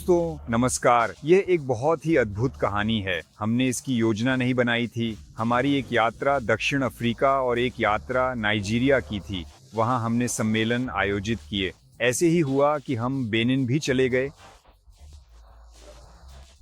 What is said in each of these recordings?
दोस्तों नमस्कार। यह एक बहुत ही अद्भुत कहानी है। हमने इसकी योजना नहीं बनाई थी। हमारी एक यात्रा दक्षिण अफ्रीका और एक यात्रा नाइजीरिया की थी। वहां हमने सम्मेलन आयोजित किए। ऐसे ही हुआ कि हम बेनिन भी चले गए।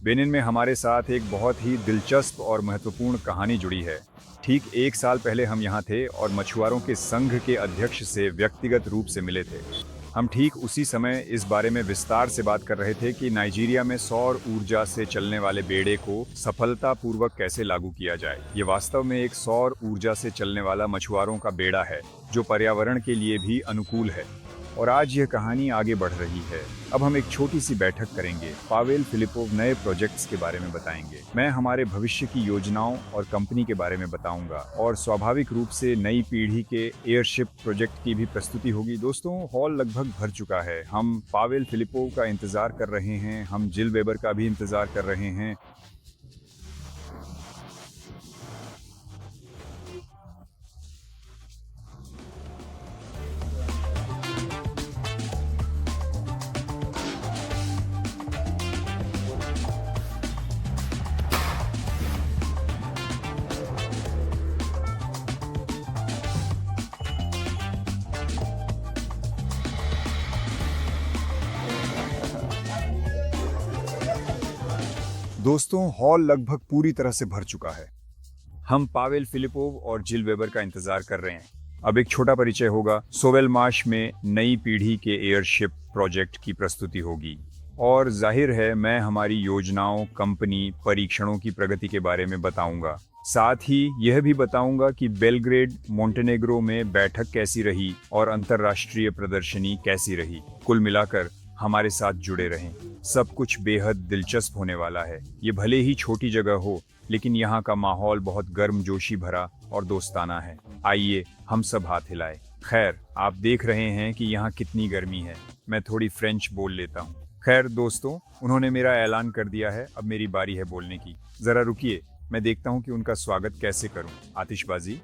बेनिन में हमारे साथ एक बहुत ही दिलचस्प और महत्वपूर्ण कहानी जुड़ी है। ठीक 1 साल पहले हम यहाँ थे और मछुआरों के संघ के अध्यक्ष से व्यक्तिगत रूप से मिले थे। हम ठीक उसी समय इस बारे में विस्तार से बात कर रहे थे कि नाइजीरिया में सौर ऊर्जा से चलने वाले बेड़े को सफलतापूर्वक कैसे लागू किया जाए। ये वास्तव में एक सौर ऊर्जा से चलने वाला मछुआरों का बेड़ा है जो पर्यावरण के लिए भी अनुकूल है। और आज यह कहानी आगे बढ़ रही है। अब हम एक छोटी सी बैठक करेंगे। पावेल फिलिपोव नए प्रोजेक्ट्स के बारे में बताएंगे। मैं हमारे भविष्य की योजनाओं और कंपनी के बारे में बताऊंगा और स्वाभाविक रूप से नई पीढ़ी के एयरशिप प्रोजेक्ट की भी प्रस्तुति होगी। दोस्तों हॉल लगभग भर चुका है। हम पावेल फिलिपोव का इंतजार कर रहे हैं। हम जिल वेबर का भी इंतजार कर रहे हैं। दोस्तों हॉल लगभग पूरी तरह से भर चुका है। हम पावेल फिलिपोव और जिल वेबर का इंतजार कर रहे हैं। अब एक छोटा परिचय होगा। सोवेलमाश में नई पीढ़ी के एयरशिप प्रोजेक्ट की प्रस्तुति होगी और जाहिर है मैं हमारी योजनाओं, कंपनी, परीक्षणों की प्रगति के बारे में बताऊंगा। साथ ही यह भी बताऊंगा कि बेलग्रेड, मोंटेनेग्रो में बैठक कैसी रही और अंतर्राष्ट्रीय प्रदर्शनी कैसी रही। कुल मिलाकर हमारे साथ जुड़े रहें। सब कुछ बेहद दिलचस्प होने वाला है। ये भले ही छोटी जगह हो, लेकिन यहाँ का माहौल बहुत गर्मजोशी भरा और दोस्ताना है। आइए हम सब हाथ हिलाएं। खैर, आप देख रहे हैं कि यहाँ कितनी गर्मी है। मैं थोड़ी फ्रेंच बोल लेता हूँ। खैर दोस्तों, उन्होंने मेरा ऐलान कर दिया है। अब मेरी बारी है बोलने की। जरा रुकिए, मैं देखता हूँ कि उनका स्वागत कैसे करूँ। आतिशबाजी।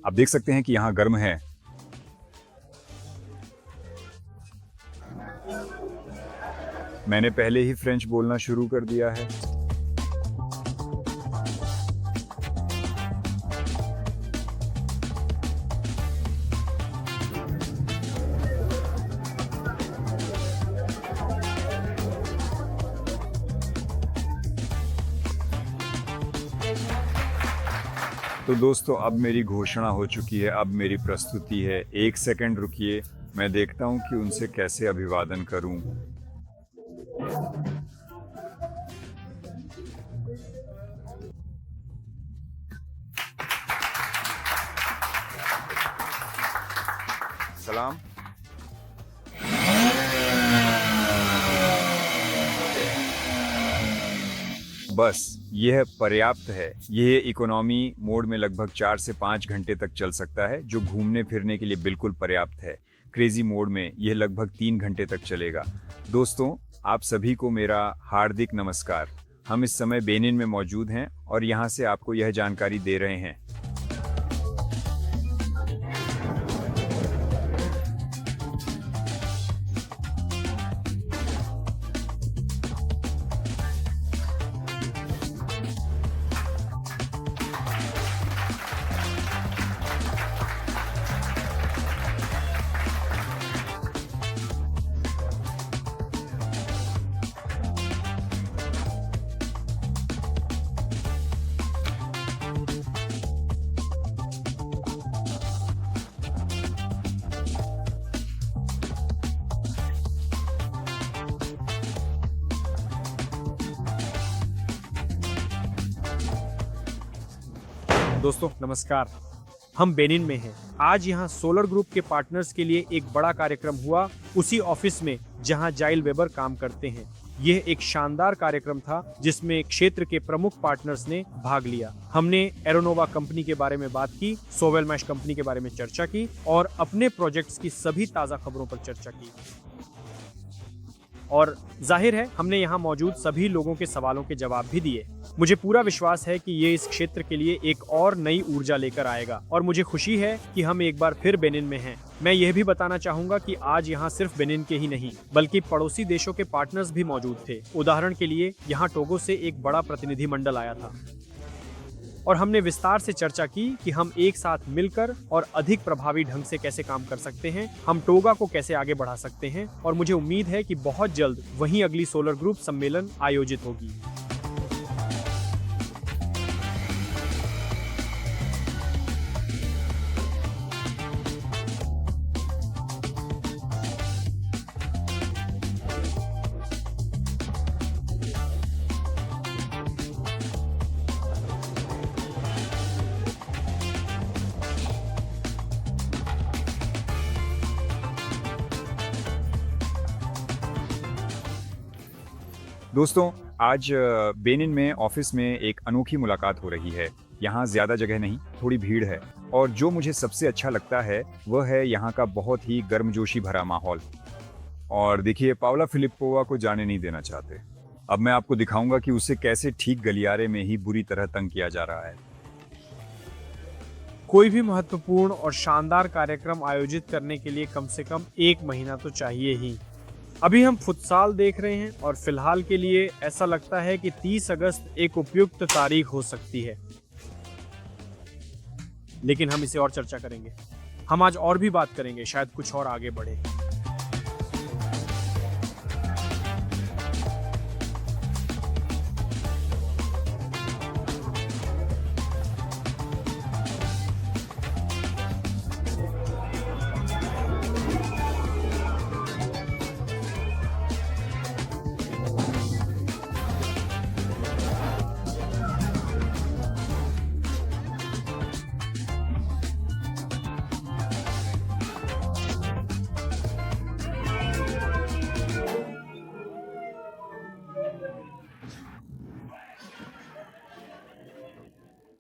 आप देख सकते हैं कि यहाँ गर्म है। मैंने पहले ही फ्रेंच बोलना शुरू कर दिया है। तो दोस्तों अब मेरी घोषणा हो चुकी है। अब मेरी प्रस्तुति है। 1 सेकंड रुकिए, मैं देखता हूं कि उनसे कैसे अभिवादन करूं। सलाम। बस यह पर्याप्त है। यह इकोनॉमी मोड में लगभग 4 से 5 घंटे तक चल सकता है, जो घूमने फिरने के लिए बिल्कुल पर्याप्त है। क्रेजी मोड में यह लगभग 3 घंटे तक चलेगा। दोस्तों आप सभी को मेरा हार्दिक नमस्कार। हम इस समय बेनिन में मौजूद हैं और यहाँ से आपको यह जानकारी दे रहे हैं। दोस्तों नमस्कार। हम बेनिन में हैं। आज यहाँ सोलर ग्रुप के पार्टनर्स के लिए एक बड़ा कार्यक्रम हुआ, उसी ऑफिस में जहाँ जाइल वेबर काम करते हैं। यह एक शानदार कार्यक्रम था जिसमें क्षेत्र के प्रमुख पार्टनर्स ने भाग लिया। हमने एरोनोवा कंपनी के बारे में बात की, सोवेलमैश कंपनी के बारे में चर्चा की और अपने प्रोजेक्ट्स की सभी ताज़ा खबरों पर चर्चा की। और जाहिर है हमने यहाँ मौजूद सभी लोगों के सवालों के जवाब भी दिए। मुझे पूरा विश्वास है कि ये इस क्षेत्र के लिए एक और नई ऊर्जा लेकर आएगा और मुझे खुशी है कि हम एक बार फिर बेनिन में हैं। मैं यह भी बताना चाहूंगा कि आज यहाँ सिर्फ बेनिन के ही नहीं बल्कि पड़ोसी देशों के पार्टनर्स भी मौजूद थे। उदाहरण के लिए यहाँ टोगो से एक बड़ा प्रतिनिधिमंडल आया था और हमने विस्तार से चर्चा की कि हम एक साथ मिलकर और अधिक प्रभावी ढंग से कैसे काम कर सकते हैं, हम टोगा को कैसे आगे बढ़ा सकते हैं और मुझे उम्मीद है कि बहुत जल्द वहीं अगली सोलर ग्रुप सम्मेलन आयोजित होगी। दोस्तों, आज बेनिन में ऑफिस में एक अनोखी मुलाकात हो रही है। यहाँ ज़्यादा जगह नहीं, थोड़ी भीड़ है और जो मुझे सबसे अच्छा लगता है वह है यहाँ का बहुत ही गर्मजोशी भरा माहौल। और देखिए, पावला फिलिपोवा को जाने नहीं देना चाहते। अब मैं आपको दिखाऊंगा कि उसे कैसे ठीक गलियारे में ही बुरी तरह तंग किया जा रहा है। कोई भी महत्वपूर्ण और शानदार कार्यक्रम आयोजित करने के लिए कम से कम 1 महीना तो चाहिए ही। अभी हम फुटसाल देख रहे हैं और फिलहाल के लिए ऐसा लगता है कि 30 अगस्त एक उपयुक्त तारीख हो सकती है, लेकिन हम इसे और चर्चा करेंगे। हम आज और भी बात करेंगे, शायद कुछ और आगे बढ़े।